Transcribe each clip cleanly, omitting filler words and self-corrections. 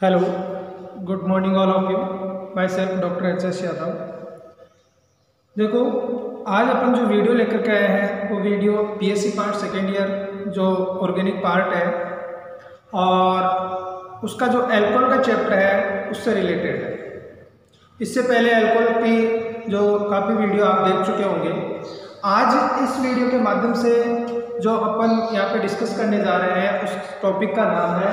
Hello, good morning all of you. My self doctor HS. Yadav. देखो, आज अपन जो video लेकर के आए हैं वो video BSc part second year जो ऑर्गेनिक पार्ट है और उसका जो एल्कोहल का चैप्टर है उससे रिलेटेड है। इससे पहले एल्कोहल की जो काफ़ी वीडियो आप देख चुके होंगे। आज इस वीडियो के माध्यम से जो अपन यहाँ पे डिस्कस करने जा रहे हैं उस टॉपिक का नाम है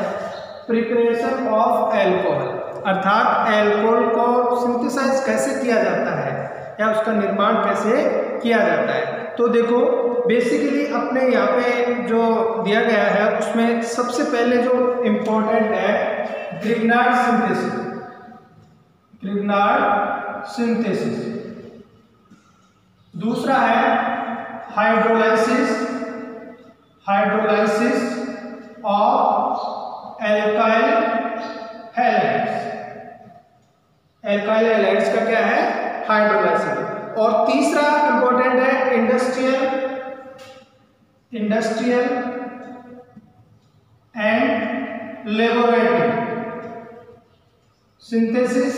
प्रिपरेशन ऑफ एल्कोहल, अर्थात एल्कोहल को सिंथेसाइज कैसे किया जाता है या उसका निर्माण कैसे किया जाता है। तो देखो, बेसिकली अपने यहाँ पे जो दिया गया है उसमें सबसे पहले जो इम्पोर्टेंट है ग्रिग्नार्ड सिंथेसिस। Grignard synthesis. दूसरा है hydrolysis. Hydrolysis of alkyl halides. Alkyl halides का क्या है? हाइड्रोलाइसिस। और तीसरा इंपॉर्टेंट है industrial and laboratory synthesis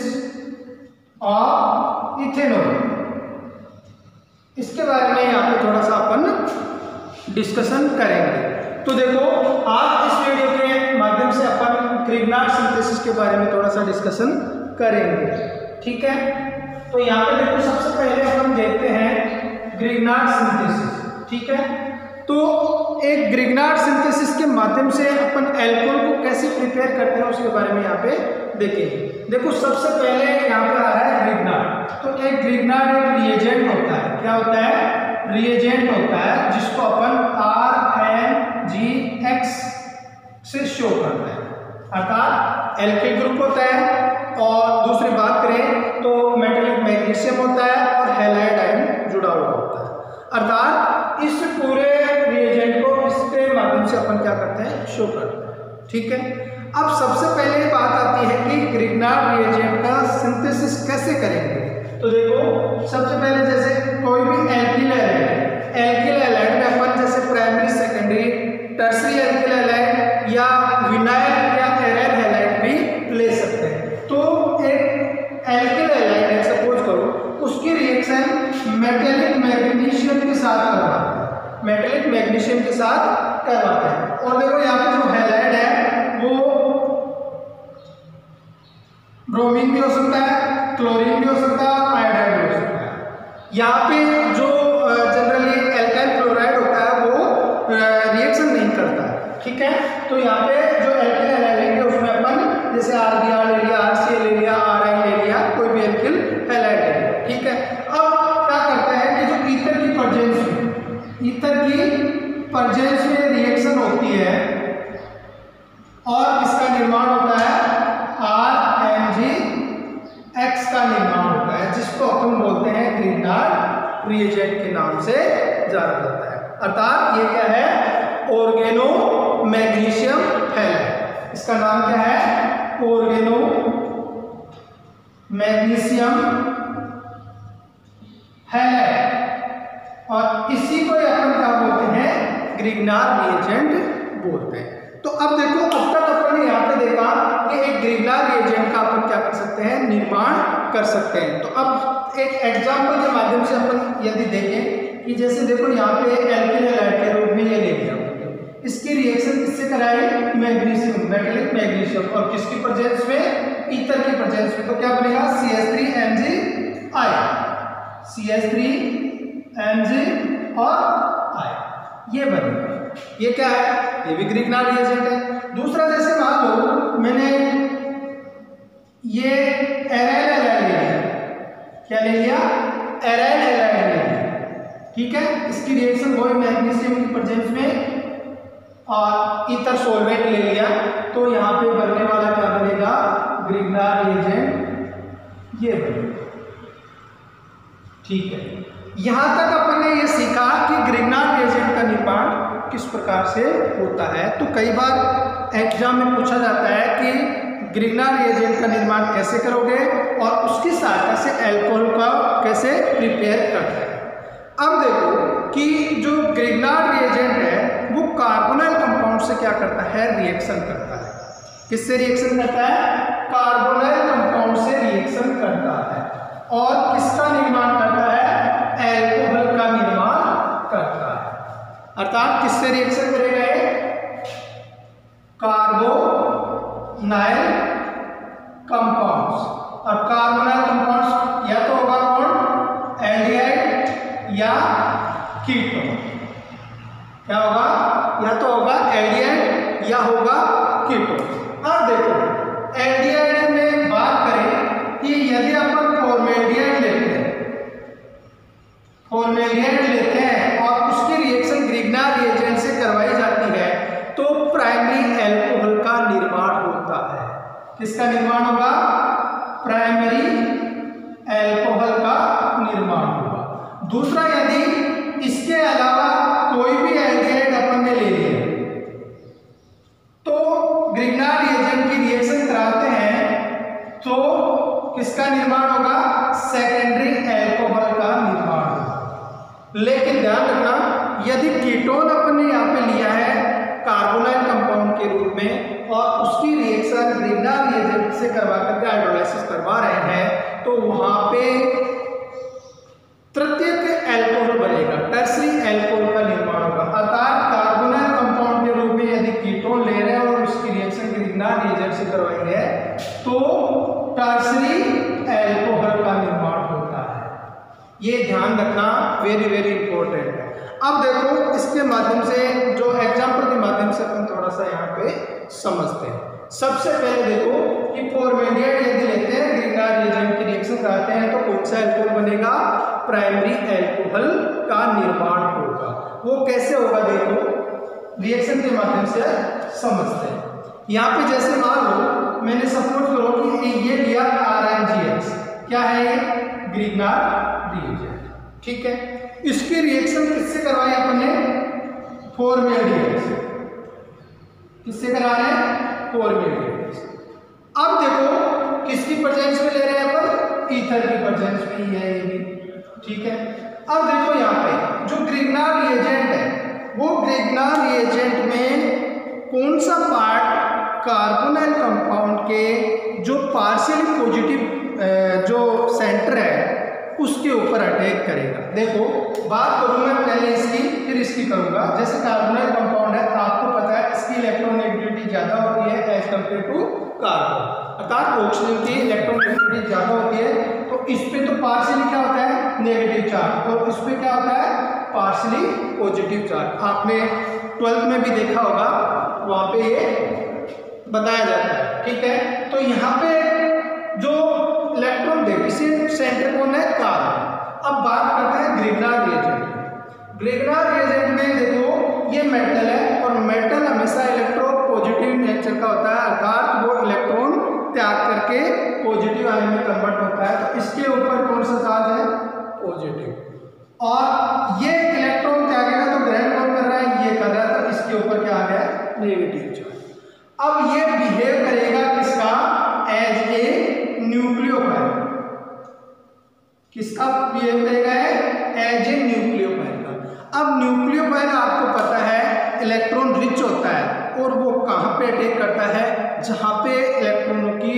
of ethanol. इसके बारे में यहाँ पे थोड़ा सा अपन डिस्कशन करेंगे। तो देखो, आज इस वीडियो के माध्यम से अपन ग्रिग्नार्ड सिंथेसिस के बारे में थोड़ा सा डिस्कशन करेंगे, ठीक है। तो यहाँ पे देखो, सबसे पहले अपन देखते हैं ग्रिग्नार्ड सिंथेसिस, ठीक है। तो एक ग्रिग्नार्ड सिंथेसिस के माध्यम से अपन एल्कोहल को कैसे प्रिपेयर करते हैं उसके बारे में यहाँ पे देखेंगे। देखो, सबसे पहले यहाँ पे आ रहा है ग्रिग्नार्ड। तो एक ग्रिग्नार्ड एक रिएजेंट होता है। क्या होता है? रिएजेंट होता है, जिसको अपन RNGX से शो करते हैं, अर्थात एल्किल ग्रुप होता है। और दूसरी बात करें तो मेटालिक मैग्नीशियम होता है और हैलाइड आयन जुड़ा हुआ होता है। अर्थात इस पूरे रिएजेंट को इसके माध्यम से अपन क्या करते हैं? शो करते हैं, ठीक है। अब सबसे पहले बात आती है कि ग्रिग्नार्ड रिएजेंट का सिंथेसिस कैसे करेंगे। तो देखो, सबसे पहले जैसे कोई भी एल्किल हैलाइड में अपन जैसे primary, secondary, tertiary alkyl halide या विनाइल या एराइल हैलाइड भी ले सकते हैं। तो एक एल्किल हैलाइड सपोज करो, उसकी रिएक्शन मेटालिक मैग्नीशियम के साथ करवाते हैं। मेटालिक मैग्नीशियम के साथ करवाते हैं। और देखो, यहाँ पे जो हैलाइड है वो ब्रोमीन भी हो सकता है, क्लोरीन भी हो सकता है, आयोडाइड भी हो सकता है। यहाँ पे जो जनरली एल्काइल क्लोराइड होता है वो रिएक्शन नहीं करता है, ठीक है। तो यहाँ पे जो एल्किल हैलाइड लेंगे उसमें अपन जैसे RBr ले लिया, RCl ले लिया, RI ले लिया, कोई भी एल्किल हैलाइड ले लिया, ठीक है। अब क्या करता है कि जो ईथर की प्रेजेंस में रिएक्शन होती है और इसका निर्माण होता है RNGX का निर्माण होता है, जिसको अपन बोलते हैं ग्रिग्नार्ड रिएजेंट के नाम से जाना जाता है। अर्थात ये क्या है? Organo magnesium halide. इसका नाम क्या है? Organo magnesium halide. और इसी को अपन क्या बोलते हैं? ग्रिग्नार्ड रिएजेंट बोलते हैं। तो अब देखो, अब तक अपन ने यहाँ पे देखा कि एक ग्रिग्नार्ड रिएजेंट का अपन क्या कर सकते हैं? निर्माण कर सकते हैं। तो अब एक एग्जांपल के माध्यम से अपन यदि देखें कि जैसे देखो, यहाँ पे एल्किल हैलाइड के रूप में ये ले लिया, इसकी रिएक्शन किससे कराई? मैग्नीशियम, मेटालिक मैग्नीशियम, और किसकी प्रेजेंस में? ईथर की प्रेजेंस में। तो क्या बनेगा? CH3Mg और I, ये बनेगा। ये क्या है? ये भी ग्रिग्नार्ड रिएजेंट है। दूसरा, जैसे मान लो मैंने ये एराइल हैलाइड ले लिया। क्या ले लिया? एराइल हैलाइड ले लिया, ठीक है। इसकी रिएक्शन वही मैग्नीशियम की प्रेजेंस में और ईथर सॉल्वेंट ले लिया। तो यहाँ पे बनने वाला क्या बनेगा? ग्रिग्नार्ड रिएजेंट ये बनेगा, ठीक है। यहाँ तक अपन ने ये सीखा कि ग्रिग्नार्ड रिएजेंट का निर्माण किस प्रकार से होता है। तो कई बार एग्जाम में पूछा जाता है कि ग्रिग्नार्ड रिएजेंट का निर्माण कैसे करोगे और उसकी सहायता से एल्कोहल का कैसे प्रिपेयर करते हैं। अब देखो कि जो ग्रिग्नार्ड रिएजेंट है वो कार्बोनाइल कंपाउंड से क्या करता है? रिएक्शन करता है। किससे रिएक्शन करता है? रिएक्शन करता है और किसका निर्माण करता है, एल्कोहल का निर्माण करता है। अर्थात किससे रिएक्शन करेगा ये, कार्बोनाइल कंपाउंड्स। और कार्बोनाइल कंपाउंड्स या तो होगा कौन, एल्डिहाइड या कीटोन। क्या होगा, या तो होगा एल्डिहाइड या होगा कीटोन। अब देखो एल्डिहाइड में बात करें कि यदि अपन फॉर्मेल्डिहाइड लेते हैं और उसकी रिएक्शन ग्रिग्नार रिएजेंट से करवाई जाती है तो प्राइमरी एल्कोहल का निर्माण होता है। किसका निर्माण होगा, प्राइमरी एल्कोहल का निर्माण होगा। दूसरा, यदि इसके अलावा कोई भी एल्डिहाइड अपन ने ले लिया तो ग्रिग्नार रिएजेंट की रिएक्शन कराते हैं तो किसका निर्माण होगा, सेकेंडरी एल्कोहल का निर्माण होगा। लेकिन ध्यान रखना, यदि कीटोन अपन ने यहाँ पे लिया है कार्बोनाइल कंपाउंड के रूप में और उसकी रिएक्शन ग्रिग्नार रिएजेंट से करवा करके हाइड्रोलाइसिस करवा रहे हैं तो वहां पे तृतीयक एल्कोहल बनेगा, टर्सरी एल्कोहल का निर्माण होगा। अर्थात कार्बोनाइल कंपाउंड के रूप में यदि कीटोन ले रहे हैं और उसकी रिएक्शन ग्रिग्नार रिएजेंट से करवाएंगे तो टर्सरी एल्कोहल का निर्माण होता है। ये ध्यान रखना, वेरी वेरी इंपॉर्टेंट है। अब देखो इसके माध्यम से, जो एग्जाम्पल के माध्यम से अपन थोड़ा सा यहाँ पे समझते हैं। सबसे पहले देखो कि फॉर्मेल्डिहाइड यदि लेते हैं, ग्रिग्नार रिएजेंट की रिएक्शन कराते हैं तो कौन सा एल्कोहल बनेगा, प्राइमरी एल्कोहल का निर्माण होगा। वो कैसे होगा देखो रिएक्शन के माध्यम से समझते हैं। यहाँ पे जैसे मान लो मैंने सपोज करो कि ये लिया RnGH, क्या है ये, ग्रिग्नार रिएजेंट, ठीक है। इसकी रिएक्शन किससे करवाई अपन ने, फॉर्मेल्डिहाइड से। किससे करा रहे हैं, फॉर्मेल्डिहाइड से। अब देखो किसकी प्रेजेंस में ले रहे हैं अपन, ईथर की प्रेजेंस में ही है ये भी, ठीक है। अब देखो यहाँ पे जो ग्रिग्नार रिएजेंट है वो ग्रिग्नार रिएजेंट में कौन सा पार्ट कार्बोनाइल कंपाउंड के जो पार्शियली पॉजिटिव जो सेंटर है उसके ऊपर अटैक करेगा। देखो बात करूं मैं पहले इसकी फिर इसकी करूंगा। जैसे कार्बोनाइल कंपाउंड है, आपको पता है इसकी इलेक्ट्रोनेगेटिविटी ज्यादा होती है एज कंपेयर टू कार्बन, अर्थात ऑक्सीजन की इलेक्ट्रोनेगेटिविटी ज्यादा होती है। तो इस पे तो पार्शियली क्या होता है, नेगेटिव चार्ज, और इस पे क्या होता है, पार्शियली पॉजिटिव चार्ज। आपने 12th में भी देखा होगा, वहां पे ये बताया जाता है, ठीक है। तो यहाँ पे जो इलेक्ट्रॉन डेफिशिएंट सेंटर कौन है, कार्बन। अब बात करते हैं ग्रिग्नार रिएजेंट। ग्रिग्नार रिएजेंट में देखो ये मेटल है और मेटल हमेशा इलेक्ट्रो पॉजिटिव नेचर का होता है, अर्थात वो इलेक्ट्रॉन त्याग करके पॉजिटिव आयन में कन्वर्ट होता है। तो इसके ऊपर कौन सा चार्ज है, पॉजिटिव, और ये इलेक्ट्रॉन त्यागेगा तो ग्रहण कौन कर रहा है, ये कर रहा है, तो इसके ऊपर क्या आ गया, नेगेटिव चार्ज। अब ये बिहेव करेगा किसका, एज ए न्यूक्लियोफाइल। किसका बिहेव करेगा, एज ए न्यूक्लियोफाइल का। अब न्यूक्लियोफाइल आपको पता है इलेक्ट्रॉन रिच होता है और वो कहाँ पे अटैक करता है, जहाँ पे इलेक्ट्रॉनों की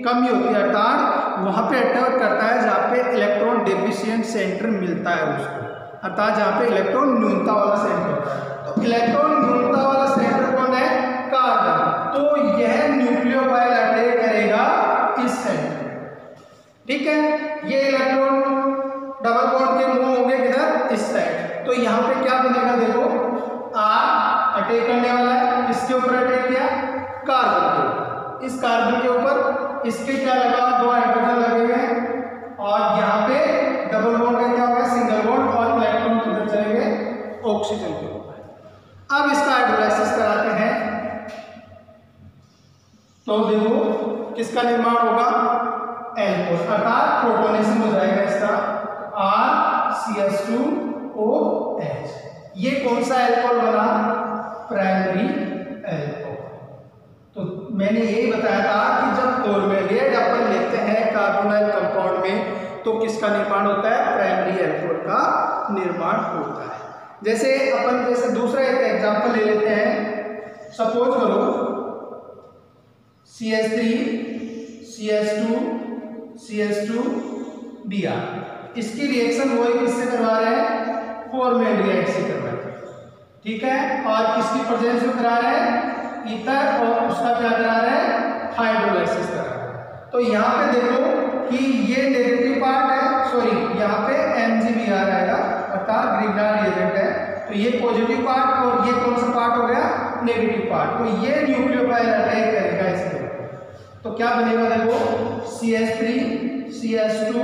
कमी होती है, अर्थात वहाँ पे अटैक करता है जहाँ पे इलेक्ट्रॉन डेफिशिएंट सेंटर मिलता है उसको, अर्थात जहाँ पे इलेक्ट्रॉन न्यूनता वाला सेंटर होता है। तो इलेक्ट्रॉन न्यूनता वाला सेंटर कौन है, कार्बन। तो यह न्यूक्लियोफाइल अटैक करेगा इस सेंटर, ठीक है। ये इलेक्ट्रॉन डबल बॉन्ड के मूव होंगे किधर, इस साइड। तो यहाँ पे क्या बनेगा, देखो R अटैक करने वाला है, किसके ऊपर अटैक किया, कार्बन के ऊपर। इस कार्बन के ऊपर इसके क्या लगा, 2 हाइड्रोजन लगे हुए हैं और यहाँ पे डबल बॉन्ड का क्या होगा, सिंगल बॉन्ड, और इलेक्ट्रॉन किधर चले गए, ऑक्सीजन के ऊपर। अब इसका हाइड्रोलाइसिस कराते हैं तो देखो किसका निर्माण होगा, एल्कोहल, अर्थात प्रोटोनेशन हो जाएगा इसका, RCH2OH। ये कौन सा एल्कोहल बना, प्राइमरी एल्कोहल। तो मैंने यही बताया था कि जब फॉर्मेल्डिहाइड अपन लेते हैं कार्बोनाइल कंपाउंड में तो किसका निर्माण होता है, प्राइमरी एल्कोहल का निर्माण होता है। जैसे अपन जैसे दूसरा एक एग्जांपल ले लेते हैं, सपोज करो CH3 CH2 CH2Br। इसकी रिएक्शन वही किससे करवा रहे हैं, फॉर्मेल्डिहाइड से करवा रहे हैं, ठीक है। और इसकी प्रेजेंस में करा रहे हैं ईथर और उसका क्या करा रहे हैं, हाइड्रोलाइसिस करा रहे हैं। तो यहाँ पे देखो कि ये नेगेटिव पार्ट है, सॉरी यहाँ पे MgBr आएगा अर्थात ग्रिग्नार्ड रिएजेंट है, तो ये पॉजिटिव पार्ट और ये कौन सा पार्ट हो गया, नेगेटिव पार्ट। तो ये न्यूक्लियोफाइल अटैक करेगा इसमें, तो क्या बनेगा देखो CH3 CH2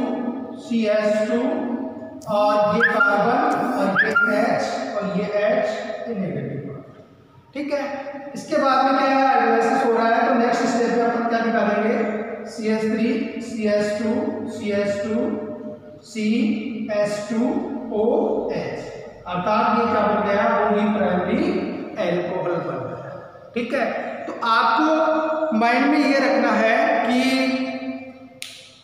CH2 और ये कार्बन और ये H और ये H ये नेगेटिव पार्ट, ठीक है। इसके बाद में क्या है, हाइड्रोलाइसिस हो रहा है, तो नेक्स्ट स्टेप पे अपन क्या निकालेंगे, CH3 CH2 CH2 CH2OH, अर्थात ये क्या बन गया, वही प्राइमरी एल्कोहल बन गया, ठीक है। तो आपको माइंड में ये रखना है कि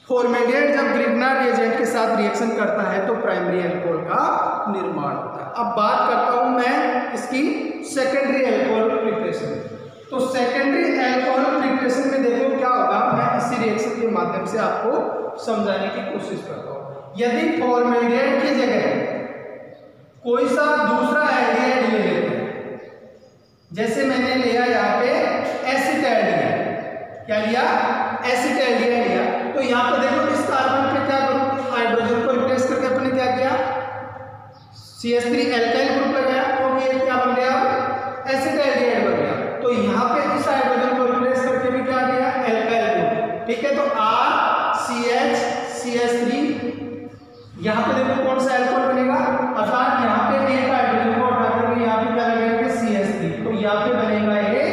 फॉर्मेल्डिहाइड जब ग्रिग्नार्ड रिएजेंट के साथ रिएक्शन करता है तो प्राइमरी एल्कोहल का निर्माण होता है। अब बात करता हूं मैं इसकी सेकेंडरी एल्कोहल प्रिपरेशन। तो सेकेंडरी एल्कोहल प्रिपरेशन में देखो क्या होगा, मैं इसी रिएक्शन के माध्यम से आपको समझाने की कोशिश करता हूं। यदि फॉर्मेल्डिहाइड की जगह कोई सा दूसरा एल्डिहाइड ले लेते हैं, जैसे मैंने लिया यहाँ पे एसिटाल्डिहाइड, क्या लिया, एसिटाल्डिहाइड लिया, तो यहाँ पे देखो इस कार्बन पे क्या ग्रुप, हाइड्रोजन को रिप्लेस करके अपने क्या किया, CH3 एल्काइल ग्रुप लगाया, तो ये क्या बन गया, एसिटाल्डिहाइड बन गया। तो यहाँ पे इस हाइड्रोजन को रिप्लेस करके भी क्या किया, एल्काइल ग्रुप, ठीक है। तो RCH CH3, यहाँ पे देखो कौन सा एल्कोहल बनेगा, अर्थात यहाँ पे एक हाइड्रोजन को उठा करके यहाँ पे क्या लगाएंगे, CH3, तो यहाँ पे बनेगा ये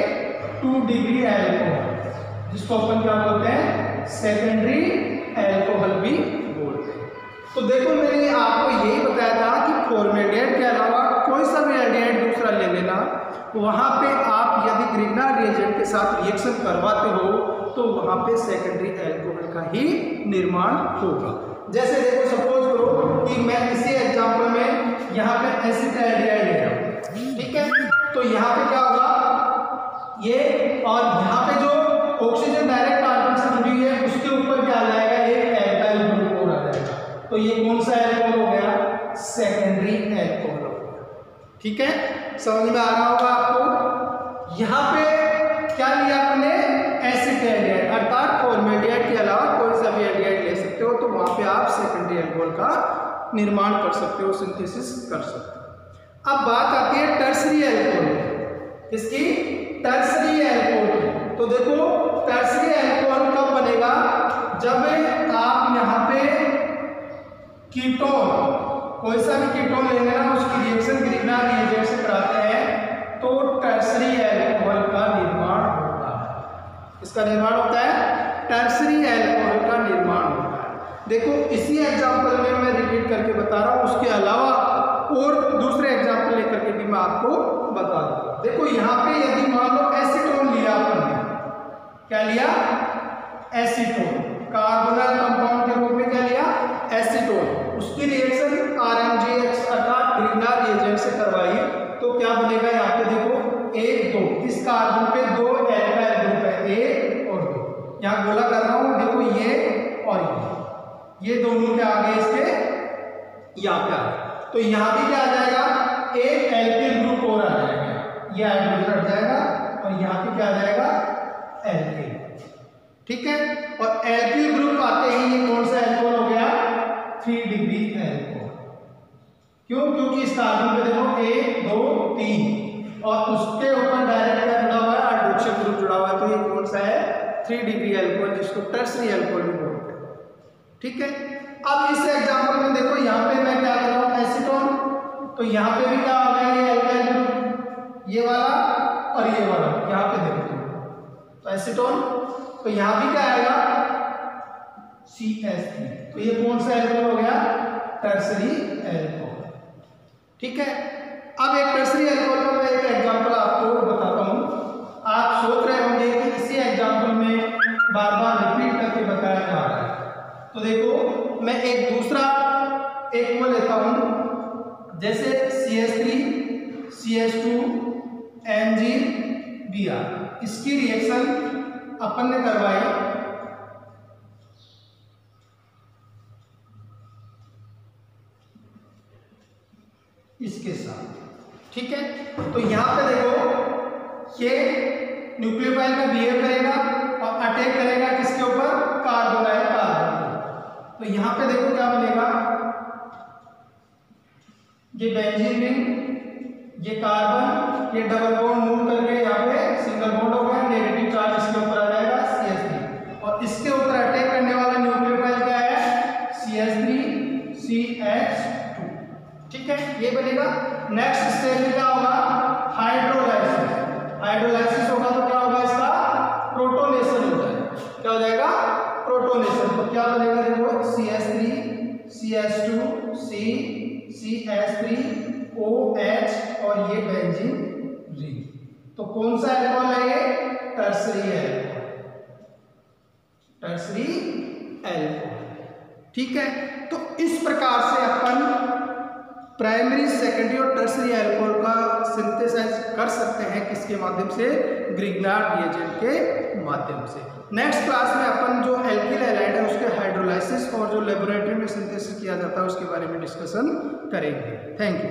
2 डिग्री एल्कोहल, जिसको अपन क्या बोलते हैं, सेकेंडरी एल्कोहल भी बोलते हैं। तो देखो मैंने आपको यही बताया था कि फॉर्मेल्डिहाइड के अलावा कोई सा भी एल्डिहाइड दूसरा ले लेना, वहां पे आप यदि ग्रिग्नार्ड रिएजेंट के साथ रिएक्शन करवाते हो तो वहां पे सेकेंडरी एल्कोहल का ही निर्माण होगा। जैसे देखो सपोज करो कि मैं इसी एग्जांपल में यहाँ पे एसिटाल्डिहाइड ले रहा हूँ, ठीक है। तो यहाँ पे क्या होगा, ये और यहाँ पे जो ऑक्सीजन डायरेक्ट कार्बन से जुड़ी है उसके ऊपर क्या आ जाएगा, एक एल्काइल ग्रुप और आ जाएगा, तो ये कौन सा एल्कोहल हो गया, सेकेंडरी एल्कोहल हो गया, ठीक है। समझ में आ रहा होगा आपको। यहाँ पे क्या लिया आपने, एसिटाल्डिहाइड, अर्थात फॉर्मेल्डिहाइड के अलावा कोई सा भी एल्डिहाइड ले सकते हो, तो वहां पे आप सेकेंडरी एल्कोहल का निर्माण कर सकते हो, सिंथेसिस कर सकते हो। अब बात आती है टर्सरी एल्कोहल, इसकी टर्सरी एल्कोहल। तो देखो टर्सरी एल्कोहल कब बनेगा, जब आप यहाँ पे कीटोन, कोई सा भी कीटोन लेंगे ना, उसकी रिएक्शन ग्रिग्नार्ड रिएजेंट से कराते हैं तो टर्सरी एल्कोहल का निर्माण होता है। इसका निर्माण होता है, टर्सरी एल्कोहल का निर्माण होता है। देखो इसी एग्जांपल में मैं रिपीट करके बता रहा हूँ, उसके अलावा और दूसरे एग्जांपल लेकर के भी मैं आपको बता दूंगा। देखो यहाँ पे यदि मान लो एसीटोन लिया अपन ने, क्या लिया, एसीटोन, कार्बोनल कंपाउंड के रूप में क्या लिया, एसीटोन, उसकी रिएक्शन RMGX अर्थात ग्रिग्नार्ड रिएजेंट से करवाई, तो क्या बनेगा, यहाँ पे देखो 1 2, इस कार्बन पे 2 एल्काइल ग्रुप है, 1 और 2, यहाँ गोला कर रहा हूँ, देखो ये और ये दोनों क्या आ गए इसके, यहाँ पे आ गए, तो यहाँ भी क्या आ जाएगा, एक एल्किल ग्रुप और आ जाएगा, ये हाइड्रोजन हट जाएगा और यहाँ पे क्या आ जाएगा, एल्किल, ठीक है। और एल्किल ग्रुप आते ही ये कौन सा एल्कोहल हो गया, 3 डिग्री एल्कोहल। क्यों, क्योंकि इस कार्बन पे देखो 1 2 3 और उसके ऊपर डायरेक्ट क्या जुड़ा हुआ है, हाइड्रोक्सिल ग्रुप जुड़ा हुआ है, तो ये कौन सा है, 3 डिग्री एल्कोहल, जिसको टर्सरी एल्कोहल भी बोलते हैं, ठीक है। अब इस एग्जांपल में देखो यहाँ पे मैं क्या कर रहा हूँ, एसीटोन, तो यहाँ पे भी क्या आ गया, ये एल्काइल ग्रुप, ये वाला और ये वाला, यहाँ पे देखो तो एसीटोन, तो यहाँ भी क्या आएगा, CH3, तो ये कौन सा एल्कोहल हो गया, टर्सरी एल्कोहल, ठीक है। अब एक टर्सरी एल्कोहल का मैं एक एग्जांपल आपको बताता हूँ। आप सोच रहे होंगे कि इसी एग्जांपल में बार बार रिपीट करके बताया जा रहा है, तो देखो मैं एक दूसरा एक वो लेता हूँ, जैसे CH3 CH2 MgBr, इसकी रिएक्शन अपन ने करवाई ठीक है, तो यहाँ पे देखो ये न्यूक्लियोफाइल में बिहेव करेगा और अटैक करेगा किसके ऊपर, कार्बोनाइल कार्बन। तो यहाँ पे देखो क्या बनेगा, ये बेंजीन रिंग, ये कार्बन, ये डबल बॉन्ड मूव करके यहाँ पे सिंगल बॉन्ड हो गया, नेगेटिव चार्ज इसके ऊपर आ जाएगा CH3 और इसके ऊपर अटैक करने वाला न्यूक्लियोफाइल क्या है, CH3CH2। ठीक है, ये बनेगा। नेक्स्ट स्टेज में क्या होगा, हाइड्रोलाइसिस। हाइड्रोलाइसिस होगा तो क्या होगा, इसका प्रोटोनेशन हो जाएगा। क्या हो जाएगा, प्रोटोनेशन। तो क्या बनेगा, देखो CH3 CH2 C CH3 OH और ये बेंजीन रिंग। तो कौन सा एल्कोहल है ये, टर्सरी एल्कोहल, टर्सरी एल्कोहल। ठीक है, तो इस प्रकार से अपन प्राइमरी, सेकेंडरी और टर्सरी एल्कोहल का सिंथेसाइज कर सकते हैं, किसके माध्यम से, ग्रिग्नार्ड रिएजेंट के माध्यम से। नेक्स्ट क्लास में अपन जो एल्किल हैलाइड है उसके हाइड्रोलाइसिस और जो लेबोरेटरी में सिंथेसिस किया जाता है उसके बारे में डिस्कशन करेंगे। Thank you.